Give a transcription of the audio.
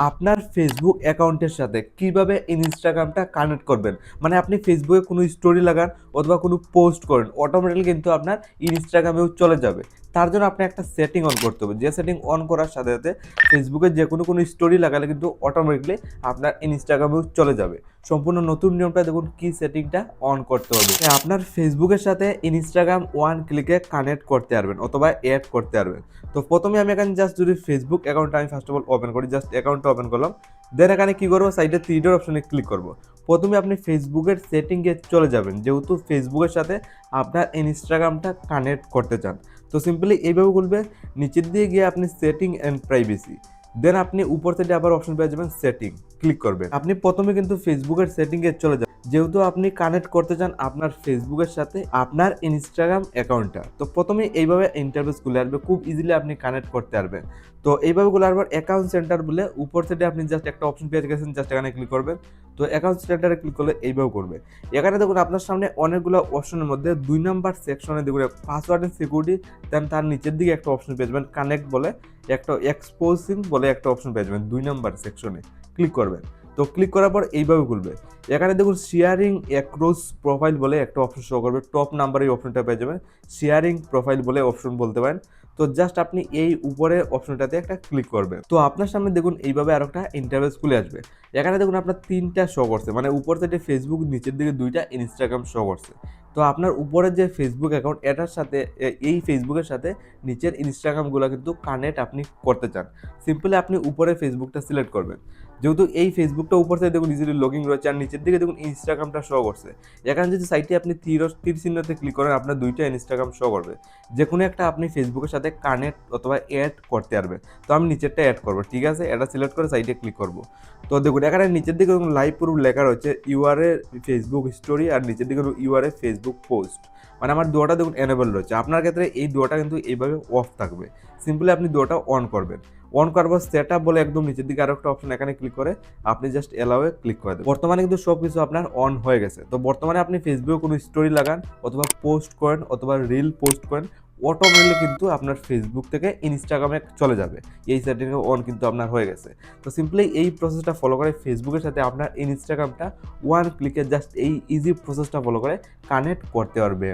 আপনার ফেসবুক অ্যাকাউন্টের সাথে কিভাবে ইনস্টাগ্রামটা কানেক্ট করবেন, মানে আপনি ফেসবুকে কোনো স্টোরি লাগান অথবা কোনো পোস্ট করেন, অটোমেটিক্যালি কিন্তু আপনার ইনস্টাগ্রামেও চলে যাবে। তার জন্য আপনি একটা সেটিং অন করতে হবে, যে সেটিং অন করার সাথে সাথে ফেসবুকে যে কোনো স্টোরি লাগালে কিন্তু অটোমেটিক্যালি আপনার ইনস্টাগ্রামেও চলে যাবে। সম্পূর্ণ নতুন নিয়মটা দেখুন, কি সেটিংটা অন করতে হবে। আপনার ফেসবুকের সাথে ইনস্টাগ্রাম ওয়ান ক্লিকে কানেক্ট করতে পারবেন অথবা অ্যাড করতে পারবেন। তো প্রথমে আমি এখানে জাস্ট যদি ফেসবুক অ্যাকাউন্টটা আমি ফার্স্ট অফ অল ওপেন করি, জাস্ট অ্যাকাউন্টটা ওপেন করলাম। দেন এখানে কি করবো, সাইডে থ্রি ডট অপশনে ক্লিক করব। প্রথমে আপনি ফেসবুকের সেটিংয়ে চলে যাবেন, যেহেতু ফেসবুকের সাথে আপনার ইনস্টাগ্রামটা কানেক্ট করতে চান। তো সিম্পলি এইভাবে খুলবে, নিচের দিয়ে গিয়ে আপনি সেটিং অ্যান্ড প্রাইভেসি, দেন আপনি উপর থেকে আবার অপশন পেয়ে যাবেন সেটিং, ক্লিক করবেন। আপনি প্রথমে কিন্তু ফেসবুকের সেটিংয়ে চলে যাবেন, যেহেতু আপনি কানেক্ট করতে চান আপনার ফেসবুকের সাথে আপনার ইনস্টাগ্রাম অ্যাকাউন্টটা। তো প্রথমে এইভাবে ইন্টারফেস খুলে আসবে, খুব ইজিলি আপনি কানেক্ট করতে পারবেন। তো এইভাবে খোলার পর অ্যাকাউন্ট সেন্টার বলে উপর থেকে আপনি জাস্ট একটা অপশন পেয়ে গেছেন, জাস্ট এখানে ক্লিক করবেন। তো অ্যাকাউন্ট সেন্টারে ক্লিক করলে এইভাবে করবে। এখানে দেখুন আপনার সামনে অনেকগুলো অপশনের মধ্যে 2 নম্বর সেকশনে দেখুন পাসওয়ার্ড এন্ড সিকিউরিটি, দেন তার নিচের দিকে একটা অপশন পেয়ে যাবেন কানেক্ট বলে, একটা এক্সপোজিং বলে একটা অপশন পেয়ে যাবেন 2 নম্বর সেকশনে, ক্লিক করবেন। তো ক্লিক করার পর এইভাবে খুলবে। এখানে দেখুন শেয়ারিং অ্যাক্রস প্রোফাইল বলে একটা অপশন শো করবে, টপ নাম্বার এই অপশনটা পেয়ে যাবেন, শেয়ারিং প্রোফাইল বলে অপশন বলতে পারেন। তো জাস্ট আপনি এই উপরে অপশনটাতে একটা ক্লিক করবেন। তো আপনার সামনে দেখুন এইভাবে আর একটা ইন্টারফেস খুলে আসবে। এখানে দেখুন আপনার 3টা শো করছে, মানে উপর থেকে ফেসবুক, নিচের দিকে 2টা ইনস্টাগ্রাম শো করছে। তো আপনার উপরের যে ফেসবুক অ্যাকাউন্ট, এটার সাথে এই ফেসবুকের সাথে নিচের ইনস্টাগ্রামগুলো কিন্তু কানেক্ট আপনি করতে চান। সিম্পলি আপনি উপরে ফেসবুকটা সিলেক্ট করবেন, যেহেতু এই ফেসবুকটা উপর থেকে দেখুন ইজিলি লগিং রয়েছে, আর নিচের দিকে দেখুন ইনস্টাগ্রামটা শো করছে। এখানে যদি সাইটে আপনি তীর চিহ্নতে ক্লিক করেন, আপনার 2টা ইনস্টাগ্রাম শো করবে, যে কোনো একটা আপনি ফেসবুকের সাথে কানেক্ট অথবা অ্যাড করতে পারবেন। তো আমি নিচেরটা অ্যাড করবো, ঠিক আছে, এটা সিলেক্ট করে সাইটে ক্লিক করবো। তো দেখুন এখানে নিচের দিকে লাইভ প্রুফ লেখা রয়েছে, ইউআরএ ফেসবুক স্টোরি, আর নিচের দিকে ইউআরএ ফেসবুক পোস্ট, মানে আমার দুটোটা দেখুন এনেবল রয়েছে। আপনার ক্ষেত্রে এই দুটোটা কিন্তু এইভাবে অফ থাকবে। সিম্পলি আপনি দুটোটা অন করবেন। অন করবো সেট আপ বলে একদম নিচের দিকে আরো একটা অপশন, এখানে ক্লিক করে আপনি জাস্ট এলাওয়ে ক্লিক করে দেবেন। বর্তমানে কিন্তু সব কিছু আপনার অন হয়ে গেছে। তো বর্তমানে আপনি ফেসবুকে কোনো স্টোরি লাগান অথবা পোস্ট করেন অথবা রিল পোস্ট করেন, অটোমেটিক্যালি কিন্তু আপনার ফেসবুক থেকে ইনস্টাগ্রামে চলে যাবে। এই সেটিং অন কিন্তু আপনার হয়ে গেছে। তো সিম্পলি এই প্রসেসটা ফলো করে ফেসবুকের সাথে আপনার ইনস্টাগ্রামটা ওয়ান ক্লিকে জাস্ট এই ইজি প্রসেসটা ফলো করে কানেক্ট করতে পারবে।